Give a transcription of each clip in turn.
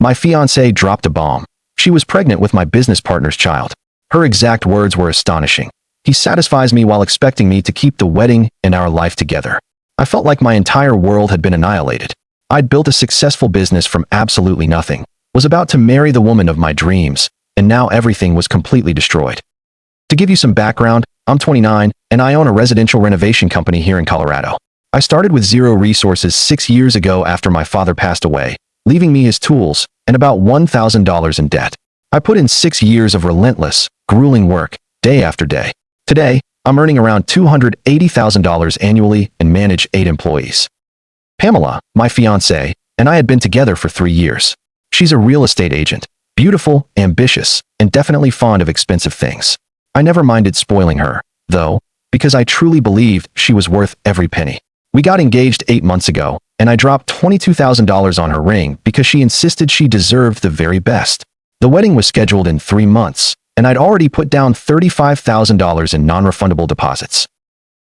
my fiancée dropped a bomb. She was pregnant with my business partner's child. Her exact words were astonishing. He satisfies me while expecting me to keep the wedding and our life together. I felt like my entire world had been annihilated. I'd built a successful business from absolutely nothing, was about to marry the woman of my dreams, and now everything was completely destroyed. To give you some background, I'm 29, and I own a residential renovation company here in Colorado. I started with zero resources 6 years ago after my father passed away, leaving me his tools and about $1,000 in debt. I put in 6 years of relentless, grueling work, day after day. Today, I'm earning around $280,000 annually and manage 8 employees. Pamela, my fiancée, and I had been together for 3 years. She's a real estate agent, beautiful, ambitious, and definitely fond of expensive things. I never minded spoiling her, though, because I truly believed she was worth every penny. We got engaged 8 months ago, and I dropped $22,000 on her ring because she insisted she deserved the very best. The wedding was scheduled in 3 months, and I'd already put down $35,000 in non-refundable deposits.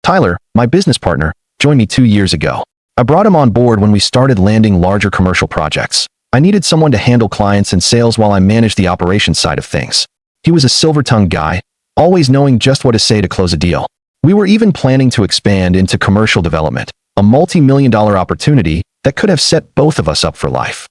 Tyler, my business partner, joined me 2 years ago. I brought him on board when we started landing larger commercial projects. I needed someone to handle clients and sales while I managed the operations side of things. He was a silver-tongued guy, always knowing just what to say to close a deal. We were even planning to expand into commercial development, a multi-million-dollar opportunity that could have set both of us up for life.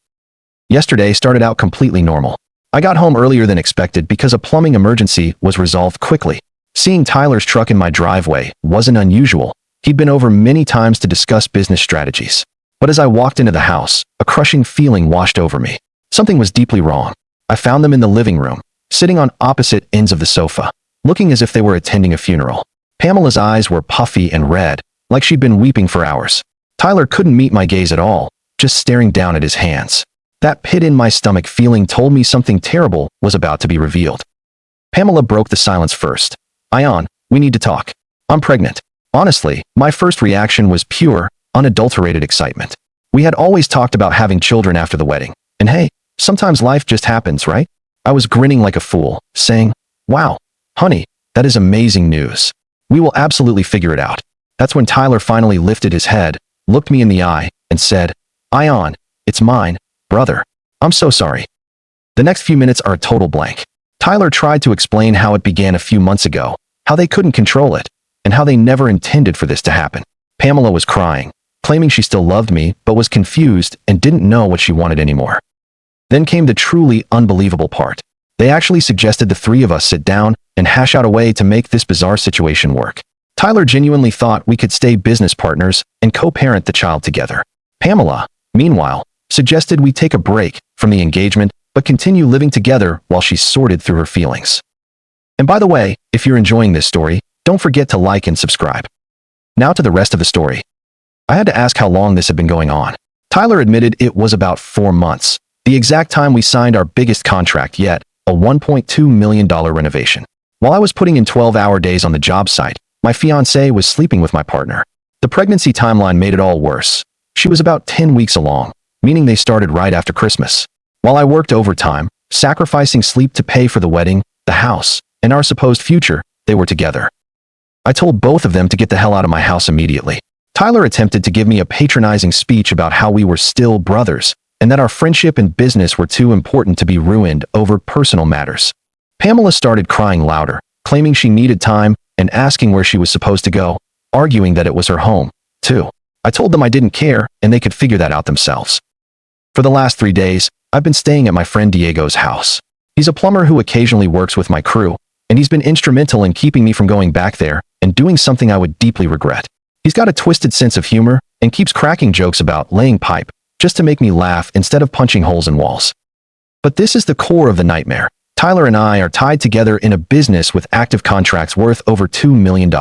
Yesterday started out completely normal. I got home earlier than expected because a plumbing emergency was resolved quickly. Seeing Tyler's truck in my driveway wasn't unusual. He'd been over many times to discuss business strategies. But as I walked into the house, a crushing feeling washed over me. Something was deeply wrong. I found them in the living room, sitting on opposite ends of the sofa, looking as if they were attending a funeral. Pamela's eyes were puffy and red, like she'd been weeping for hours. Tyler couldn't meet my gaze at all, just staring down at his hands. That pit in my stomach feeling told me something terrible was about to be revealed. Pamela broke the silence first. "Ion, we need to talk. I'm pregnant." Honestly, my first reaction was pure, unadulterated excitement. We had always talked about having children after the wedding. And hey, sometimes life just happens, right? I was grinning like a fool, saying, "Wow, honey, that is amazing news. We will absolutely figure it out." That's when Tyler finally lifted his head, looked me in the eye, and said, "Ion, it's mine, brother. I'm so sorry." The next few minutes are a total blank. Tyler tried to explain how it began a few months ago, how they couldn't control it, and how they never intended for this to happen. Pamela was crying, claiming she still loved me but was confused and didn't know what she wanted anymore. Then came the truly unbelievable part. They actually suggested the 3 of us sit down and hash out a way to make this bizarre situation work. Tyler genuinely thought we could stay business partners and co-parent the child together. Pamela, meanwhile, suggested we take a break from the engagement but continue living together while she sorted through her feelings. And by the way, if you're enjoying this story, don't forget to like and subscribe. Now to the rest of the story. I had to ask how long this had been going on. Tyler admitted it was about 4 months, the exact time we signed our biggest contract yet, a $1.2 million renovation. While I was putting in 12-hour days on the job site, my fiancée was sleeping with my partner. The pregnancy timeline made it all worse. She was about 10 weeks along, meaning they started right after Christmas. While I worked overtime, sacrificing sleep to pay for the wedding, the house, and our supposed future, they were together. I told both of them to get the hell out of my house immediately. Tyler attempted to give me a patronizing speech about how we were still brothers, and that our friendship and business were too important to be ruined over personal matters. Pamela started crying louder, claiming she needed time and asking where she was supposed to go, arguing that it was her home, too. I told them I didn't care and they could figure that out themselves. For the last 3 days, I've been staying at my friend Diego's house. He's a plumber who occasionally works with my crew, and he's been instrumental in keeping me from going back there and doing something I would deeply regret. He's got a twisted sense of humor and keeps cracking jokes about laying pipe just to make me laugh instead of punching holes in walls. But this is the core of the nightmare. Tyler and I are tied together in a business with active contracts worth over $2 million.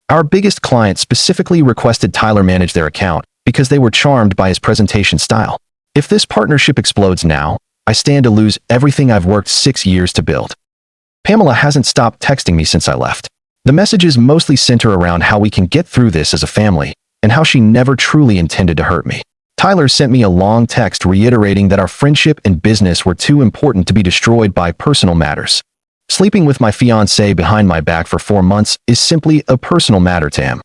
Our biggest client specifically requested Tyler manage their account because they were charmed by his presentation style. If this partnership explodes now, I stand to lose everything I've worked 6 years to build. Pamela hasn't stopped texting me since I left. The messages mostly center around how we can get through this as a family, and how she never truly intended to hurt me. Tyler sent me a long text reiterating that our friendship and business were too important to be destroyed by personal matters. Sleeping with my fiancée behind my back for 4 months is simply a personal matter to him.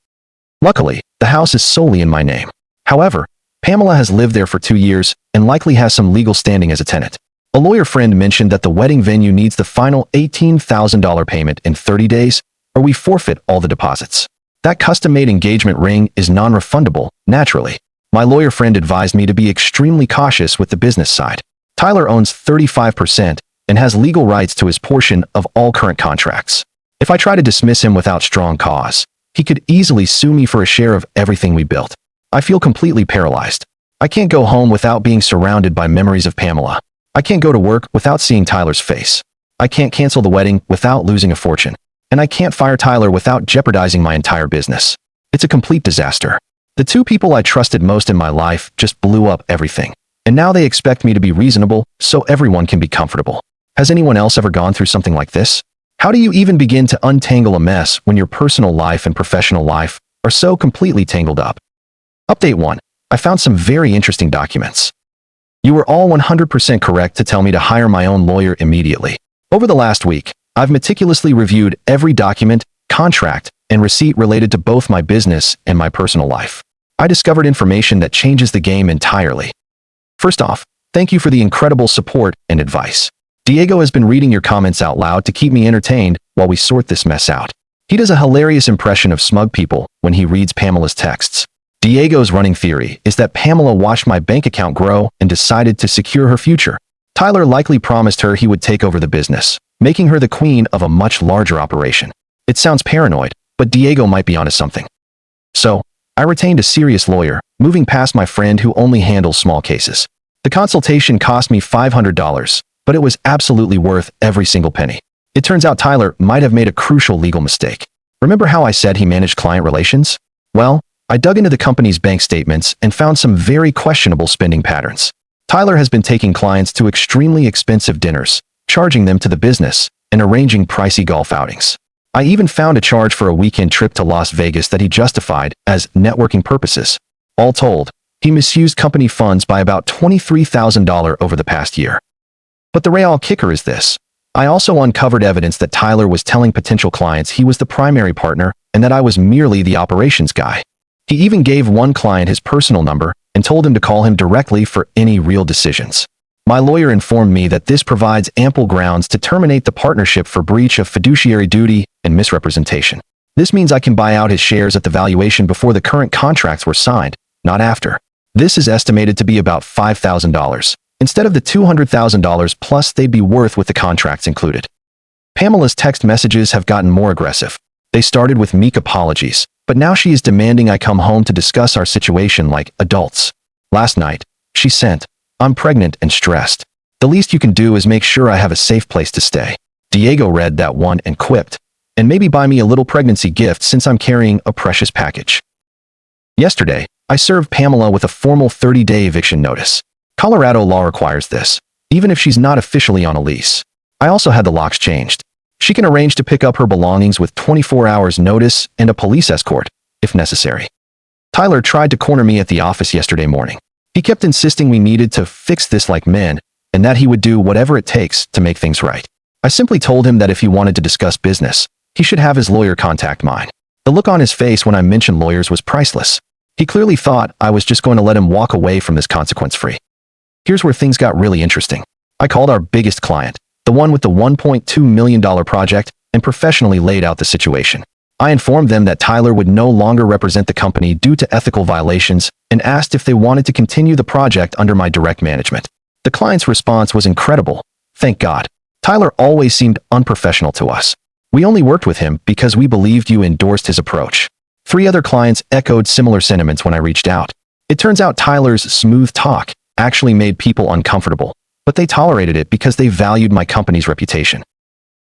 Luckily, the house is solely in my name. However, Pamela has lived there for 2 years, and likely has some legal standing as a tenant. A lawyer friend mentioned that the wedding venue needs the final $18,000 payment in 30 days, or we forfeit all the deposits. That custom-made engagement ring is non-refundable, naturally. My lawyer friend advised me to be extremely cautious with the business side. Tyler owns 35% and has legal rights to his portion of all current contracts. If I try to dismiss him without strong cause, he could easily sue me for a share of everything we built. I feel completely paralyzed. I can't go home without being surrounded by memories of Pamela. I can't go to work without seeing Tyler's face. I can't cancel the wedding without losing a fortune. And I can't fire Tyler without jeopardizing my entire business. It's a complete disaster. The two people I trusted most in my life just blew up everything. And now they expect me to be reasonable so everyone can be comfortable. Has anyone else ever gone through something like this? How do you even begin to untangle a mess when your personal life and professional life are so completely tangled up? Update 1. I found some very interesting documents. You were all 100% correct to tell me to hire my own lawyer immediately. Over the last week, I've meticulously reviewed every document, contract, and receipt related to both my business and my personal life. I discovered information that changes the game entirely. First off, thank you for the incredible support and advice. Diego has been reading your comments out loud to keep me entertained while we sort this mess out. He does a hilarious impression of smug people when he reads Pamela's texts. Diego's running theory is that Pamela watched my bank account grow and decided to secure her future. Tyler likely promised her he would take over the business, making her the queen of a much larger operation. It sounds paranoid, but Diego might be onto something. So, I retained a serious lawyer, moving past my friend who only handles small cases. The consultation cost me $500, but it was absolutely worth every single penny. It turns out Tyler might have made a crucial legal mistake. Remember how I said he managed client relations? Well, I dug into the company's bank statements and found some very questionable spending patterns. Tyler has been taking clients to extremely expensive dinners, charging them to the business, and arranging pricey golf outings. I even found a charge for a weekend trip to Las Vegas that he justified as networking purposes. All told, he misused company funds by about $23,000 over the past year. But the real kicker is this. I also uncovered evidence that Tyler was telling potential clients he was the primary partner and that I was merely the operations guy. He even gave one client his personal number and told him to call him directly for any real decisions. My lawyer informed me that this provides ample grounds to terminate the partnership for breach of fiduciary duty and misrepresentation. This means I can buy out his shares at the valuation before the current contracts were signed, not after. This is estimated to be about $5,000, instead of the $200,000 plus they'd be worth with the contracts included. Pamela's text messages have gotten more aggressive. They started with meek apologies, but now she is demanding I come home to discuss our situation like adults. Last night, she sent, "I'm pregnant and stressed. The least you can do is make sure I have a safe place to stay." Diego read that one and quipped, "And maybe buy me a little pregnancy gift since I'm carrying a precious package." Yesterday, I served Pamela with a formal 30-day eviction notice. Colorado law requires this, even if she's not officially on a lease. I also had the locks changed. She can arrange to pick up her belongings with 24 hours notice and a police escort, if necessary. Tyler tried to corner me at the office yesterday morning. He kept insisting we needed to fix this like men, and that he would do whatever it takes to make things right. I simply told him that if he wanted to discuss business, he should have his lawyer contact mine. The look on his face when I mentioned lawyers was priceless. He clearly thought I was just going to let him walk away from this consequence-free. Here's where things got really interesting. I called our biggest client, the one with the $1.2 million project, and professionally laid out the situation. I informed them that Tyler would no longer represent the company due to ethical violations and asked if they wanted to continue the project under my direct management. The client's response was incredible. Thank God. Tyler always seemed unprofessional to us. We only worked with him because we believed you endorsed his approach. 3 other clients echoed similar sentiments when I reached out. It turns out Tyler's smooth talk actually made people uncomfortable, but they tolerated it because they valued my company's reputation.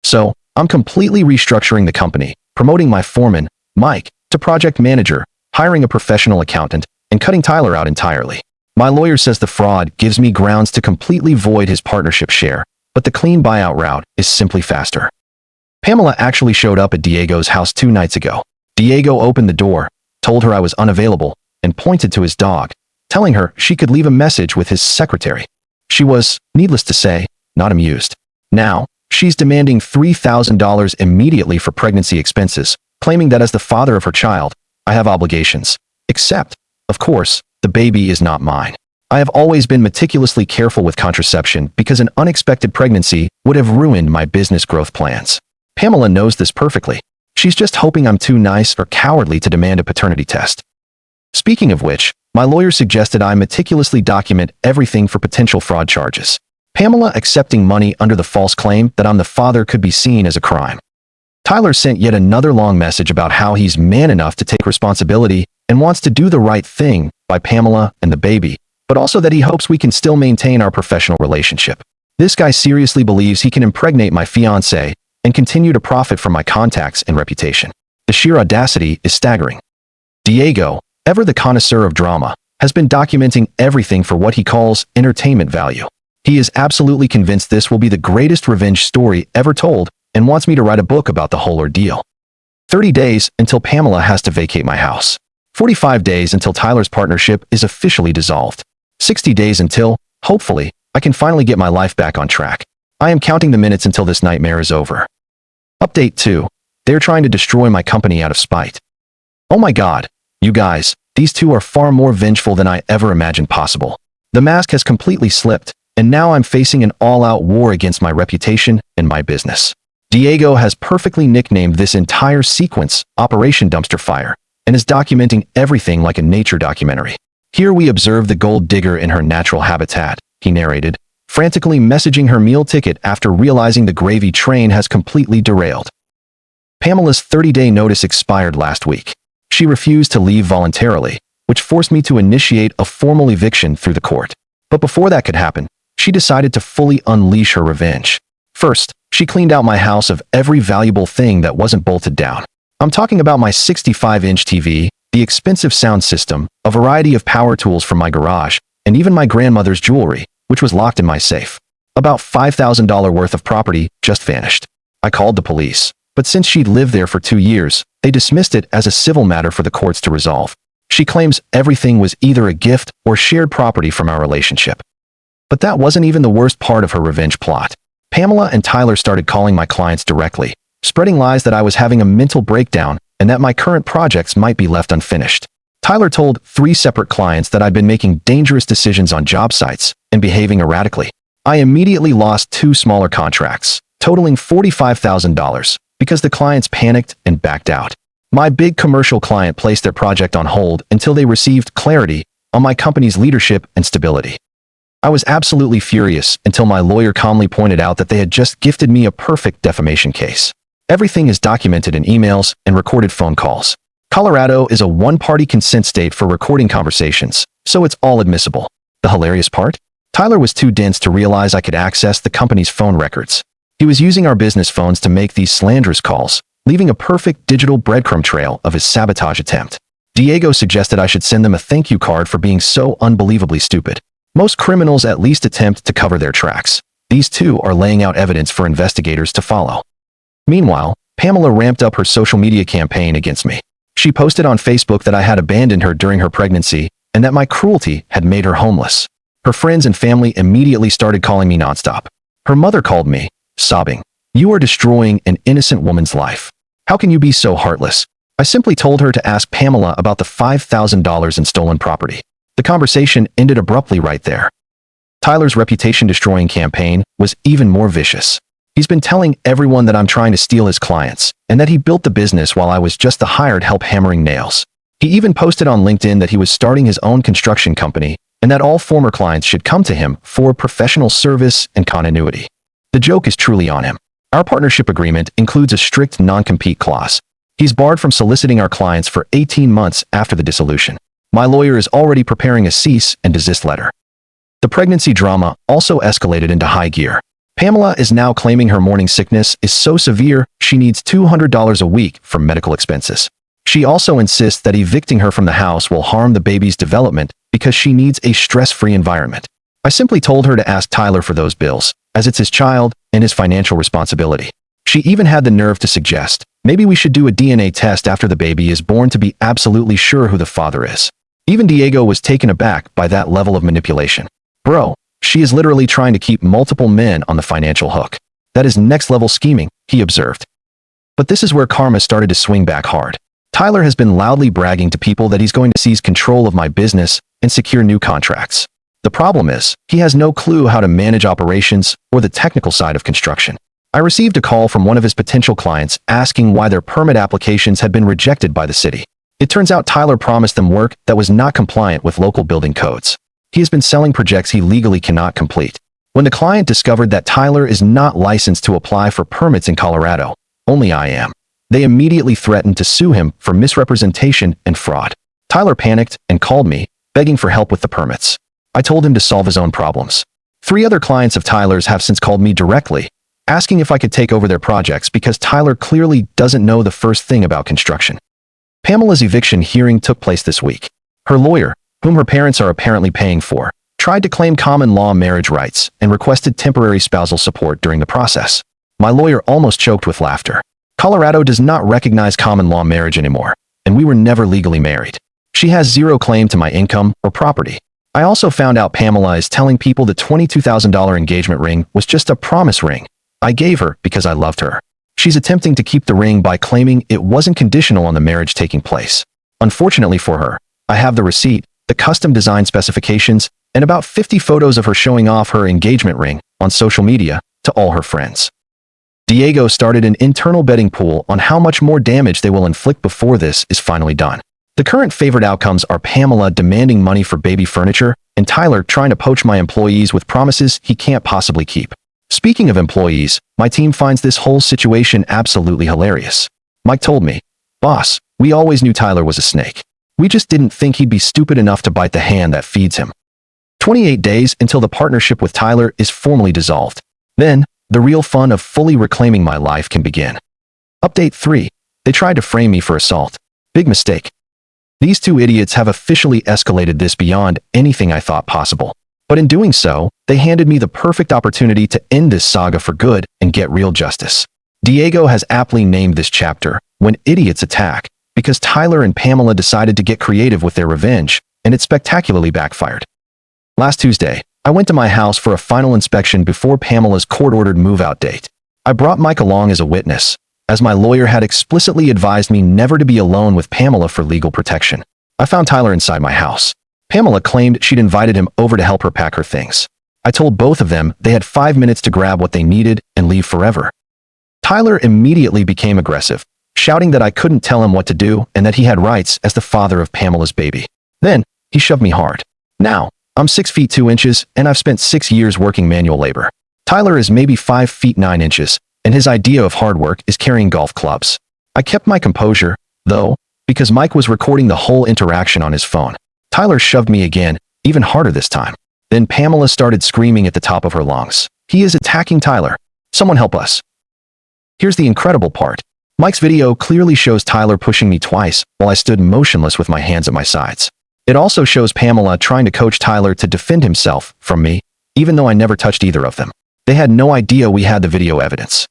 So, I'm completely restructuring the company, promoting my foreman, Mike, to project manager, hiring a professional accountant, and cutting Tyler out entirely. My lawyer says the fraud gives me grounds to completely void his partnership share, but the clean buyout route is simply faster. Pamela actually showed up at Diego's house 2 nights ago. Diego opened the door, told her I was unavailable, and pointed to his dog, telling her she could leave a message with his secretary. She was, needless to say, not amused. Now, she's demanding $3,000 immediately for pregnancy expenses, claiming that as the father of her child, I have obligations. Except, of course, the baby is not mine. I have always been meticulously careful with contraception because an unexpected pregnancy would have ruined my business growth plans. Pamela knows this perfectly. She's just hoping I'm too nice or cowardly to demand a paternity test. Speaking of which, my lawyer suggested I meticulously document everything for potential fraud charges. Pamela accepting money under the false claim that I'm the father could be seen as a crime. Tyler sent yet another long message about how he's man enough to take responsibility and wants to do the right thing by Pamela and the baby, but also that he hopes we can still maintain our professional relationship. This guy seriously believes he can impregnate my fiancée and continue to profit from my contacts and reputation. The sheer audacity is staggering. Diego, ever the connoisseur of drama, has been documenting everything for what he calls entertainment value. He is absolutely convinced this will be the greatest revenge story ever told and wants me to write a book about the whole ordeal. 30 days until Pamela has to vacate my house. 45 days until Tyler's partnership is officially dissolved. 60 days until, hopefully, I can finally get my life back on track. I am counting the minutes until this nightmare is over. Update 2. They're trying to destroy my company out of spite. Oh my god, you guys, these two are far more vengeful than I ever imagined possible. The mask has completely slipped, and now I'm facing an all-out war against my reputation and my business. Diego has perfectly nicknamed this entire sequence Operation Dumpster Fire and is documenting everything like a nature documentary. Here we observe the gold digger in her natural habitat, he narrated, frantically messaging her meal ticket after realizing the gravy train has completely derailed. Pamela's 30-day notice expired last week. She refused to leave voluntarily, which forced me to initiate a formal eviction through the court. But before that could happen, she decided to fully unleash her revenge. First, she cleaned out my house of every valuable thing that wasn't bolted down. I'm talking about my 65-inch TV, the expensive sound system, a variety of power tools from my garage, and even my grandmother's jewelry, which was locked in my safe. About $5,000 worth of property just vanished. I called the police, but since she'd lived there for 2 years, they dismissed it as a civil matter for the courts to resolve. She claims everything was either a gift or shared property from our relationship. But that wasn't even the worst part of her revenge plot. Pamela and Tyler started calling my clients directly, spreading lies that I was having a mental breakdown and that my current projects might be left unfinished. Tyler told 3 separate clients that I'd been making dangerous decisions on job sites and behaving erratically. I immediately lost 2 smaller contracts, totaling $45,000, because the clients panicked and backed out. My big commercial client placed their project on hold until they received clarity on my company's leadership and stability. I was absolutely furious until my lawyer calmly pointed out that they had just gifted me a perfect defamation case. Everything is documented in emails and recorded phone calls. Colorado is a one-party consent state for recording conversations, so it's all admissible. The hilarious part? Tyler was too dense to realize I could access the company's phone records. He was using our business phones to make these slanderous calls, leaving a perfect digital breadcrumb trail of his sabotage attempt. Diego suggested I should send them a thank you card for being so unbelievably stupid. Most criminals at least attempt to cover their tracks. These two are laying out evidence for investigators to follow. Meanwhile, Pamela ramped up her social media campaign against me. She posted on Facebook that I had abandoned her during her pregnancy and that my cruelty had made her homeless. Her friends and family immediately started calling me nonstop. Her mother called me, sobbing, "You are destroying an innocent woman's life. How can you be so heartless?" I simply told her to ask Pamela about the $5,000 in stolen property. The conversation ended abruptly right there. Tyler's reputation-destroying campaign was even more vicious. He's been telling everyone that I'm trying to steal his clients and that he built the business while I was just the hired help hammering nails. He even posted on LinkedIn that he was starting his own construction company and that all former clients should come to him for professional service and continuity. The joke is truly on him. Our partnership agreement includes a strict non-compete clause. He's barred from soliciting our clients for 18 months after the dissolution. My lawyer is already preparing a cease and desist letter. The pregnancy drama also escalated into high gear. Pamela is now claiming her morning sickness is so severe she needs $200 a week for medical expenses. She also insists that evicting her from the house will harm the baby's development because she needs a stress-free environment. I simply told her to ask Tyler for those bills, as it's his child and his financial responsibility. She even had the nerve to suggest, maybe we should do a DNA test after the baby is born to be absolutely sure who the father is. Even Diego was taken aback by that level of manipulation. Bro, she is literally trying to keep multiple men on the financial hook. That is next-level scheming, he observed. But this is where karma started to swing back hard. Tyler has been loudly bragging to people that he's going to seize control of my business and secure new contracts. The problem is, he has no clue how to manage operations or the technical side of construction. I received a call from one of his potential clients asking why their permit applications had been rejected by the city. It turns out Tyler promised them work that was not compliant with local building codes. He has been selling projects he legally cannot complete. When the client discovered that Tyler is not licensed to apply for permits in Colorado, only I am, they immediately threatened to sue him for misrepresentation and fraud. Tyler panicked and called me, begging for help with the permits. I told him to solve his own problems. 3 other clients of Tyler's have since called me directly, asking if I could take over their projects because Tyler clearly doesn't know the first thing about construction. Pamela's eviction hearing took place this week. Her lawyer, whom her parents are apparently paying for, tried to claim common law marriage rights and requested temporary spousal support during the process. My lawyer almost choked with laughter. Colorado does not recognize common law marriage anymore, and we were never legally married. She has zero claim to my income or property. I also found out Pamela is telling people the $22,000 engagement ring was just a promise ring I gave her because I loved her. She's attempting to keep the ring by claiming it wasn't conditional on the marriage taking place. Unfortunately for her, I have the receipt, the custom design specifications, and about 50 photos of her showing off her engagement ring on social media to all her friends. Diego started an internal betting pool on how much more damage they will inflict before this is finally done. The current favored outcomes are Pamela demanding money for baby furniture and Tyler trying to poach my employees with promises he can't possibly keep. Speaking of employees, my team finds this whole situation absolutely hilarious. Mike told me, "Boss, we always knew Tyler was a snake. We just didn't think he'd be stupid enough to bite the hand that feeds him." 28 days until the partnership with Tyler is formally dissolved. Then, the real fun of fully reclaiming my life can begin. Update 3. They tried to frame me for assault. Big mistake. These 2 idiots have officially escalated this beyond anything I thought possible. But in doing so, they handed me the perfect opportunity to end this saga for good and get real justice. Diego has aptly named this chapter, When Idiots Attack, because Tyler and Pamela decided to get creative with their revenge, and it spectacularly backfired. Last Tuesday, I went to my house for a final inspection before Pamela's court-ordered move-out date. I brought Mike along as a witness, as my lawyer had explicitly advised me never to be alone with Pamela for legal protection. I found Tyler inside my house. Pamela claimed she'd invited him over to help her pack her things. I told both of them they had 5 minutes to grab what they needed and leave forever. Tyler immediately became aggressive, shouting that I couldn't tell him what to do and that he had rights as the father of Pamela's baby. Then, he shoved me hard. Now, I'm 6 feet 2 inches and I've spent 6 years working manual labor. Tyler is maybe 5 feet 9 inches, and his idea of hard work is carrying golf clubs. I kept my composure, though, because Mike was recording the whole interaction on his phone. Tyler shoved me again, even harder this time. Then Pamela started screaming at the top of her lungs. "He is attacking Tyler. Someone help us." Here's the incredible part. Mike's video clearly shows Tyler pushing me twice while I stood motionless with my hands at my sides. It also shows Pamela trying to coach Tyler to defend himself from me, even though I never touched either of them. They had no idea we had the video evidence.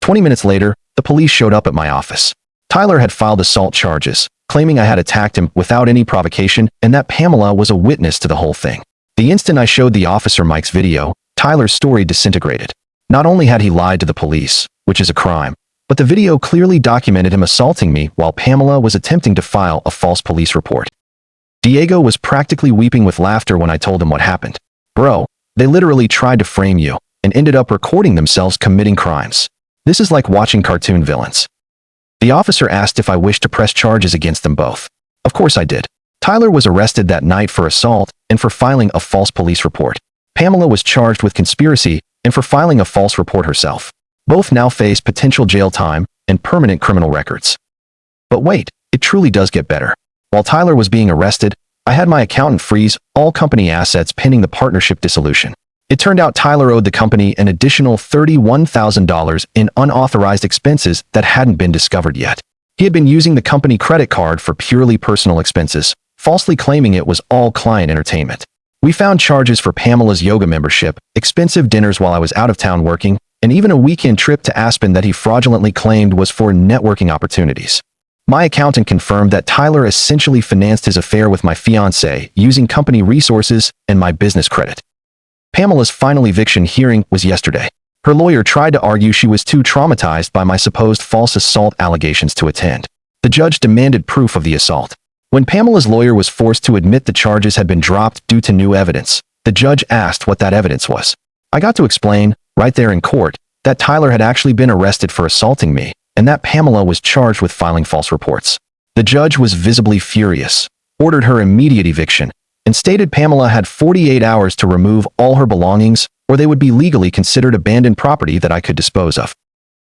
20 minutes later, the police showed up at my office. Tyler had filed assault charges, claiming I had attacked him without any provocation and that Pamela was a witness to the whole thing. The instant I showed the officer Mike's video, Tyler's story disintegrated. Not only had he lied to the police, which is a crime, but the video clearly documented him assaulting me while Pamela was attempting to file a false police report. Diego was practically weeping with laughter when I told him what happened. "Bro, they literally tried to frame you and ended up recording themselves committing crimes. This is like watching cartoon villains." The officer asked if I wished to press charges against them both. Of course I did. Tyler was arrested that night for assault and for filing a false police report. Pamela was charged with conspiracy and for filing a false report herself. Both now face potential jail time and permanent criminal records. But wait, it truly does get better. While Tyler was being arrested, I had my accountant freeze all company assets pending the partnership dissolution. It turned out Tyler owed the company an additional $31,000 in unauthorized expenses that hadn't been discovered yet. He had been using the company credit card for purely personal expenses, falsely claiming it was all client entertainment. We found charges for Pamela's yoga membership, expensive dinners while I was out of town working, and even a weekend trip to Aspen that he fraudulently claimed was for networking opportunities. My accountant confirmed that Tyler essentially financed his affair with my fiancée using company resources and my business credit. Pamela's final eviction hearing was yesterday. Her lawyer tried to argue she was too traumatized by my supposed false assault allegations to attend. The judge demanded proof of the assault. When Pamela's lawyer was forced to admit the charges had been dropped due to new evidence, The judge asked what that evidence was. I got to explain, right there in court, that Tyler had actually been arrested for assaulting me, and that Pamela was charged with filing false reports. The judge was visibly furious, ordered her immediate eviction, and stated Pamela had 48 hours to remove all her belongings, or they would be legally considered abandoned property that I could dispose of.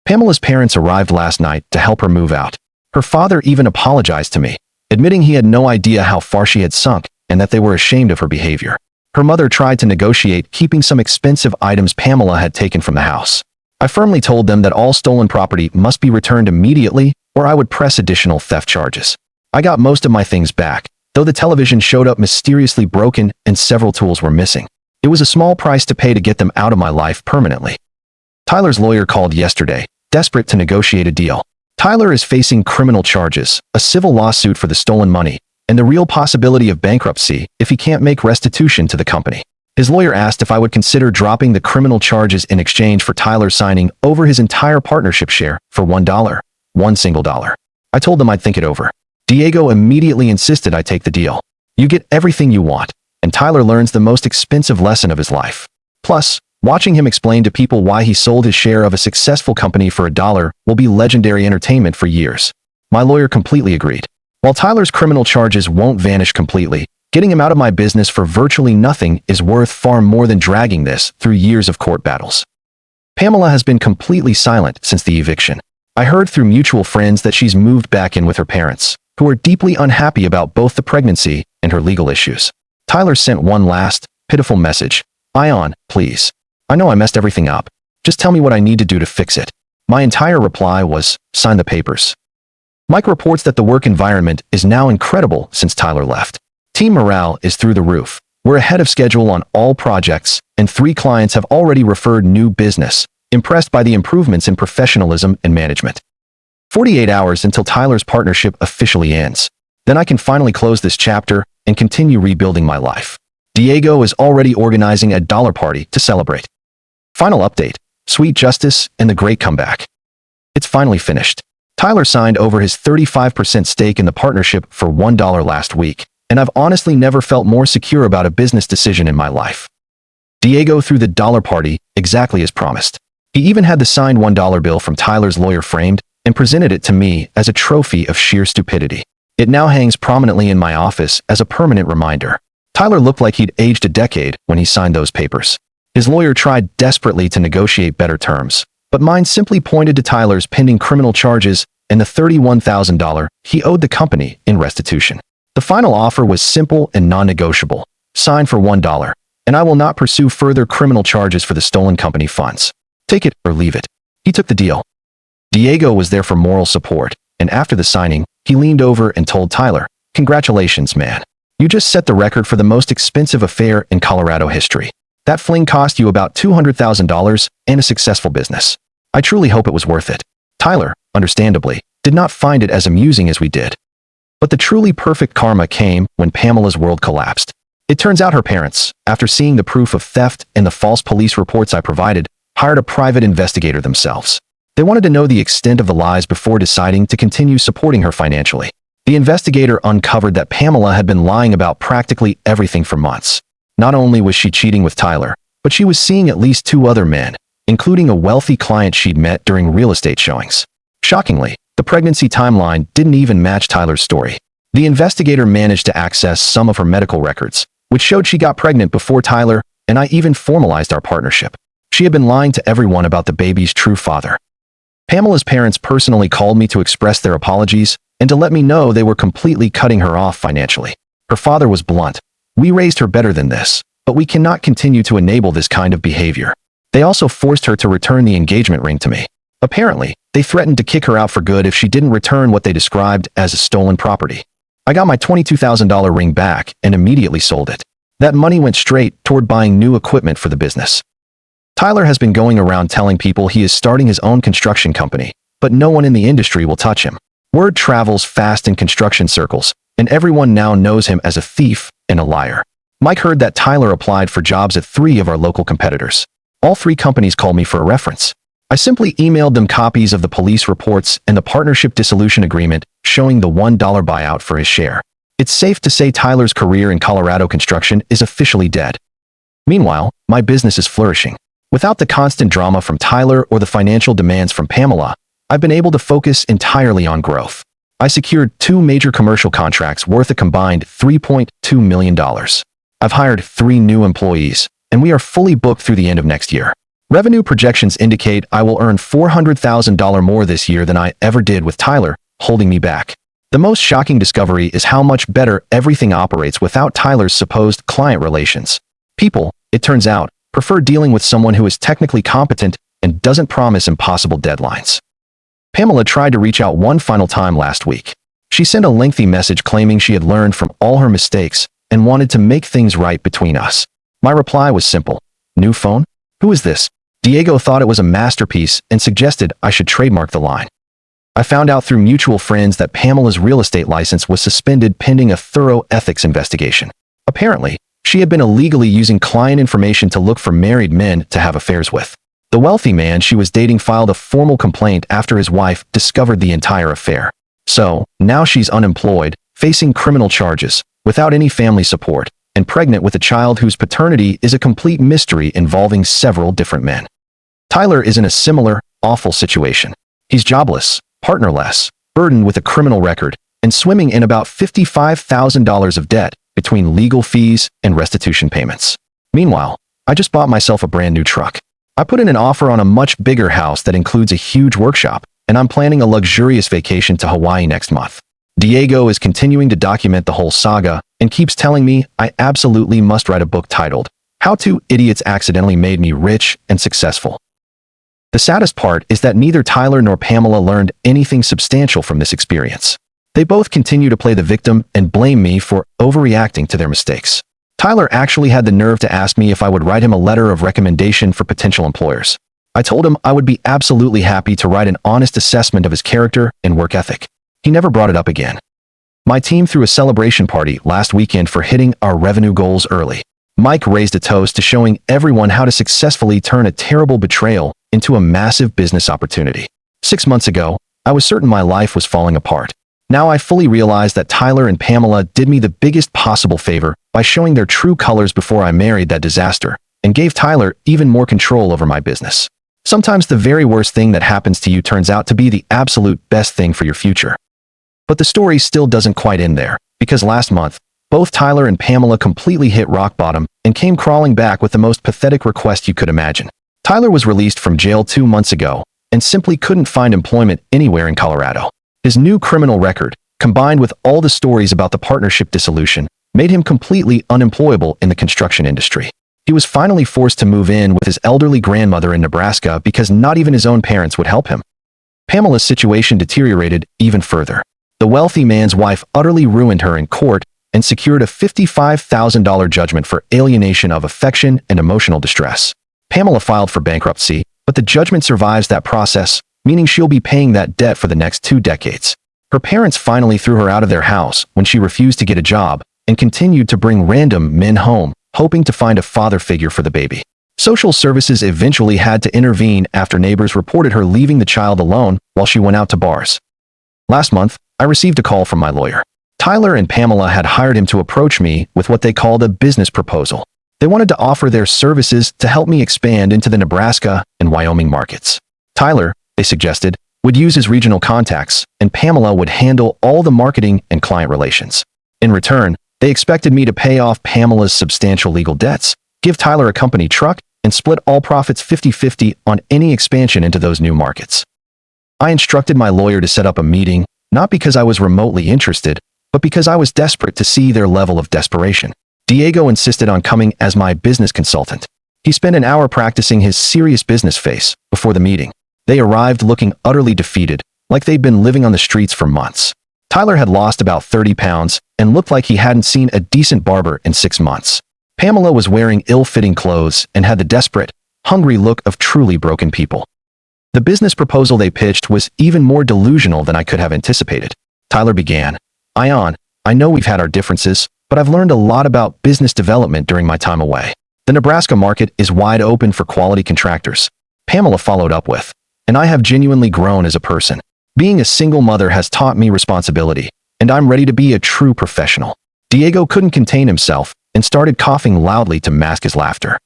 Pamela's parents arrived last night to help her move out. Her father even apologized to me, admitting he had no idea how far she had sunk and that they were ashamed of her behavior. Her mother tried to negotiate keeping some expensive items Pamela had taken from the house. I firmly told them that all stolen property must be returned immediately or I would press additional theft charges. I got most of my things back, though the television showed up mysteriously broken and several tools were missing. It was a small price to pay to get them out of my life permanently. Tyler's lawyer called yesterday, desperate to negotiate a deal. Tyler is facing criminal charges, a civil lawsuit for the stolen money, and the real possibility of bankruptcy if he can't make restitution to the company. His lawyer asked if I would consider dropping the criminal charges in exchange for Tyler signing over his entire partnership share for $1, one single dollar. I told them I'd think it over. Diego immediately insisted I take the deal. You get everything you want, and Tyler learns the most expensive lesson of his life. Plus, watching him explain to people why he sold his share of a successful company for $1 will be legendary entertainment for years. My lawyer completely agreed. While Tyler's criminal charges won't vanish completely, getting him out of my business for virtually nothing is worth far more than dragging this through years of court battles. Pamela has been completely silent since the eviction. I heard through mutual friends that she's moved back in with her parents, who are deeply unhappy about both the pregnancy and her legal issues. Tyler sent one last, pitiful message. Ion, please. I know I messed everything up. Just tell me what I need to do to fix it. My entire reply was, sign the papers. Mike reports that the work environment is now incredible since Tyler left. Team morale is through the roof. We're ahead of schedule on all projects, and 3 clients have already referred new business, impressed by the improvements in professionalism and management. 48 hours until Tyler's partnership officially ends. Then I can finally close this chapter and continue rebuilding my life. Diego is already organizing a dollar party to celebrate. Final update, Sweet Justice and the Great Comeback. It's finally finished. Tyler signed over his 35% stake in the partnership for $1 last week, and I've honestly never felt more secure about a business decision in my life. Diego threw the dollar party exactly as promised. He even had the signed $1 bill from Tyler's lawyer framed and presented it to me as a trophy of sheer stupidity. It now hangs prominently in my office as a permanent reminder. Tyler looked like he'd aged a decade when he signed those papers. His lawyer tried desperately to negotiate better terms, but mine simply pointed to Tyler's pending criminal charges and the $31,000 he owed the company in restitution. The final offer was simple and non-negotiable. Sign for $1, and I will not pursue further criminal charges for the stolen company funds. Take it or leave it. He took the deal. Diego was there for moral support, and after the signing, he leaned over and told Tyler, "Congratulations, man. You just set the record for the most expensive affair in Colorado history. That fling cost you about $200,000 and a successful business. I truly hope it was worth it." Tyler, understandably, did not find it as amusing as we did. But the truly perfect karma came when Pamela's world collapsed. It turns out her parents, after seeing the proof of theft and the false police reports I provided, hired a private investigator themselves. They wanted to know the extent of the lies before deciding to continue supporting her financially. The investigator uncovered that Pamela had been lying about practically everything for months. Not only was she cheating with Tyler, but she was seeing at least 2 other men, including a wealthy client she'd met during real estate showings. Shockingly, the pregnancy timeline didn't even match Tyler's story. The investigator managed to access some of her medical records, which showed she got pregnant before Tyler, and I even formalized our partnership. She had been lying to everyone about the baby's true father. Pamela's parents personally called me to express their apologies and to let me know they were completely cutting her off financially. Her father was blunt. "We raised her better than this, but we cannot continue to enable this kind of behavior." They also forced her to return the engagement ring to me. Apparently, they threatened to kick her out for good if she didn't return what they described as a stolen property. I got my $22,000 ring back and immediately sold it. That money went straight toward buying new equipment for the business. Tyler has been going around telling people he is starting his own construction company, but no one in the industry will touch him. Word travels fast in construction circles, and everyone now knows him as a thief and a liar. Mike heard that Tyler applied for jobs at 3 of our local competitors. All 3 companies called me for a reference. I simply emailed them copies of the police reports and the partnership dissolution agreement showing the $1 buyout for his share. It's safe to say Tyler's career in Colorado construction is officially dead. Meanwhile, my business is flourishing. Without the constant drama from Tyler or the financial demands from Pamela, I've been able to focus entirely on growth. I secured 2 major commercial contracts worth a combined $3.2 million. I've hired 3 new employees, and we are fully booked through the end of next year. Revenue projections indicate I will earn $400,000 more this year than I ever did with Tyler, holding me back. The most shocking discovery is how much better everything operates without Tyler's supposed client relations. People, it turns out, prefer dealing with someone who is technically competent and doesn't promise impossible deadlines. Pamela tried to reach out one final time last week. She sent a lengthy message claiming she had learned from all her mistakes and wanted to make things right between us. My reply was simple. New phone? Who is this? Diego thought it was a masterpiece and suggested I should trademark the line. I found out through mutual friends that Pamela's real estate license was suspended pending a thorough ethics investigation. Apparently, she had been illegally using client information to look for married men to have affairs with. The wealthy man she was dating filed a formal complaint after his wife discovered the entire affair. So, now she's unemployed, facing criminal charges, without any family support, and pregnant with a child whose paternity is a complete mystery involving several different men. Tyler is in a similar, awful situation. He's jobless, partnerless, burdened with a criminal record, and swimming in about $55,000 of debt between legal fees and restitution payments. Meanwhile, I just bought myself a brand new truck. I put in an offer on a much bigger house that includes a huge workshop, and I'm planning a luxurious vacation to Hawaii next month. Diego is continuing to document the whole saga and keeps telling me I absolutely must write a book titled, How 2 Idiots Accidentally Made Me Rich and Successful. The saddest part is that neither Tyler nor Pamela learned anything substantial from this experience. They both continue to play the victim and blame me for overreacting to their mistakes. Tyler actually had the nerve to ask me if I would write him a letter of recommendation for potential employers. I told him I would be absolutely happy to write an honest assessment of his character and work ethic. He never brought it up again. My team threw a celebration party last weekend for hitting our revenue goals early. Mike raised a toast to showing everyone how to successfully turn a terrible betrayal into a massive business opportunity. 6 months ago, I was certain my life was falling apart. Now I fully realize that Tyler and Pamela did me the biggest possible favor by showing their true colors before I married that disaster, and gave Tyler even more control over my business. Sometimes the very worst thing that happens to you turns out to be the absolute best thing for your future. But the story still doesn't quite end there, because last month, both Tyler and Pamela completely hit rock bottom and came crawling back with the most pathetic request you could imagine. Tyler was released from jail 2 months ago and simply couldn't find employment anywhere in Colorado. His new criminal record, combined with all the stories about the partnership dissolution, made him completely unemployable in the construction industry. He was finally forced to move in with his elderly grandmother in Nebraska because not even his own parents would help him. Pamela's situation deteriorated even further. The wealthy man's wife utterly ruined her in court and secured a $55,000 judgment for alienation of affection and emotional distress. Pamela filed for bankruptcy, but the judgment survives that process, meaning she'll be paying that debt for the next 2 decades. Her parents finally threw her out of their house when she refused to get a job and continued to bring random men home, hoping to find a father figure for the baby. Social services eventually had to intervene after neighbors reported her leaving the child alone while she went out to bars. Last month, I received a call from my lawyer. Tyler and Pamela had hired him to approach me with what they called a business proposal. They wanted to offer their services to help me expand into the Nebraska and Wyoming markets. Tyler, they suggested, would use his regional contacts, and Pamela would handle all the marketing and client relations. In return, they expected me to pay off Pamela's substantial legal debts, give Tyler a company truck, and split all profits 50-50 on any expansion into those new markets. I instructed my lawyer to set up a meeting, not because I was remotely interested, but because I was desperate to see their level of desperation. Diego insisted on coming as my business consultant. He spent an hour practicing his serious business face before the meeting. They arrived looking utterly defeated, like they'd been living on the streets for months. Tyler had lost about 30 pounds and looked like he hadn't seen a decent barber in 6 months. Pamela was wearing ill-fitting clothes and had the desperate, hungry look of truly broken people. The business proposal they pitched was even more delusional than I could have anticipated. Tyler began, "Ion, I know we've had our differences, but I've learned a lot about business development during my time away. The Nebraska market is wide open for quality contractors." Pamela followed up with, "And I have genuinely grown as a person. Being a single mother has taught me responsibility, and I'm ready to be a true professional." Diego couldn't contain himself and started coughing loudly to mask his laughter.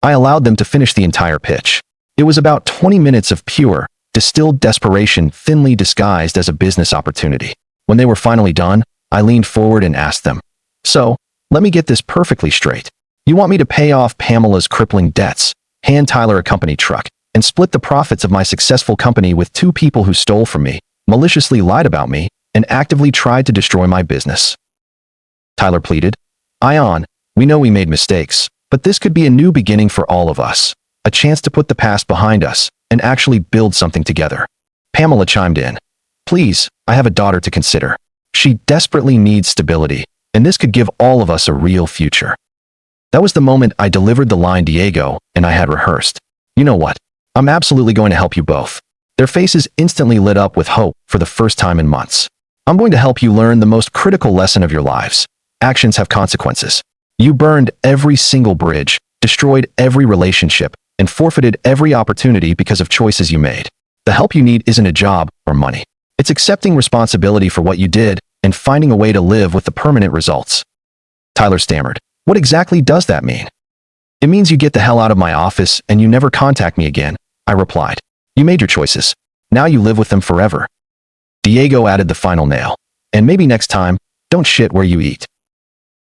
I allowed them to finish the entire pitch. It was about 20 minutes of pure, distilled desperation thinly disguised as a business opportunity. When they were finally done, I leaned forward and asked them, "So, let me get this perfectly straight. You want me to pay off Pamela's crippling debts, hand Tyler a company truck, and split the profits of my successful company with two people who stole from me, maliciously lied about me, and actively tried to destroy my business?" Tyler pleaded. "Ion, we know we made mistakes, but this could be a new beginning for all of us, a chance to put the past behind us and actually build something together." Pamela chimed in. "Please, I have a daughter to consider. She desperately needs stability, and this could give all of us a real future." That was the moment I delivered the line Diego and I had rehearsed. "You know what? I'm absolutely going to help you both." Their faces instantly lit up with hope for the first time in months. "I'm going to help you learn the most critical lesson of your lives. Actions have consequences. You burned every single bridge, destroyed every relationship, and forfeited every opportunity because of choices you made. The help you need isn't a job or money. It's accepting responsibility for what you did and finding a way to live with the permanent results." Tyler stammered. "What exactly does that mean?" "It means you get the hell out of my office and you never contact me again," I replied. "You made your choices. Now you live with them forever." Diego added the final nail. "And maybe next time, don't shit where you eat."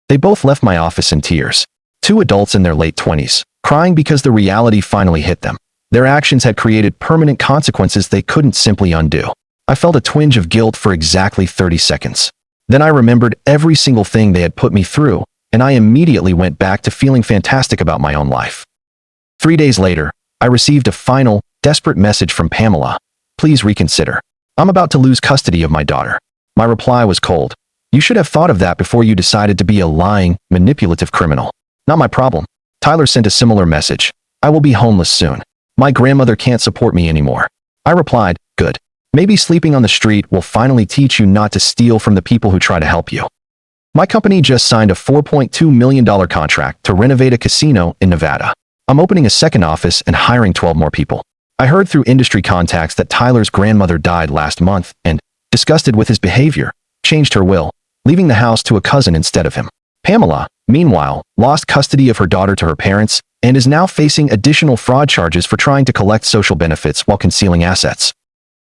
They both left my office in tears. Two adults in their late 20s, crying because the reality finally hit them. Their actions had created permanent consequences they couldn't simply undo. I felt a twinge of guilt for exactly 30 seconds. Then I remembered every single thing they had put me through, and I immediately went back to feeling fantastic about my own life. 3 days later, I received a final, desperate message from Pamela. "Please reconsider. I'm about to lose custody of my daughter." My reply was cold. "You should have thought of that before you decided to be a lying, manipulative criminal. Not my problem." Tyler sent a similar message. "I will be homeless soon. My grandmother can't support me anymore." I replied, "Good. Maybe sleeping on the street will finally teach you not to steal from the people who try to help you." My company just signed a $4.2 million contract to renovate a casino in Nevada. I'm opening a second office and hiring 12 more people. I heard through industry contacts that Tyler's grandmother died last month and, disgusted with his behavior, changed her will, leaving the house to a cousin instead of him. Pamela, meanwhile, lost custody of her daughter to her parents and is now facing additional fraud charges for trying to collect social benefits while concealing assets.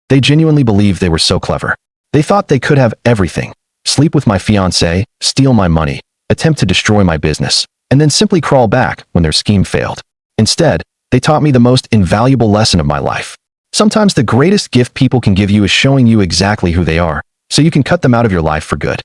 They genuinely believed they were so clever. They thought they could have everything: sleep with my fiancé, steal my money, attempt to destroy my business, and then simply crawl back when their scheme failed. Instead, they taught me the most invaluable lesson of my life. Sometimes the greatest gift people can give you is showing you exactly who they are, so you can cut them out of your life for good.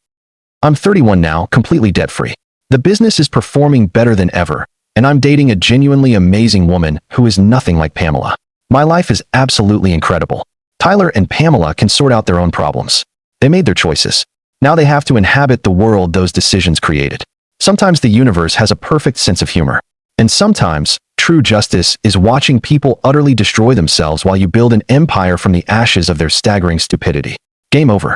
I'm 31 now, completely debt-free. The business is performing better than ever, and I'm dating a genuinely amazing woman who is nothing like Pamela. My life is absolutely incredible. Tyler and Pamela can sort out their own problems. They made their choices. Now they have to inhabit the world those decisions created. Sometimes the universe has a perfect sense of humor. And sometimes, true justice is watching people utterly destroy themselves while you build an empire from the ashes of their staggering stupidity. Game over.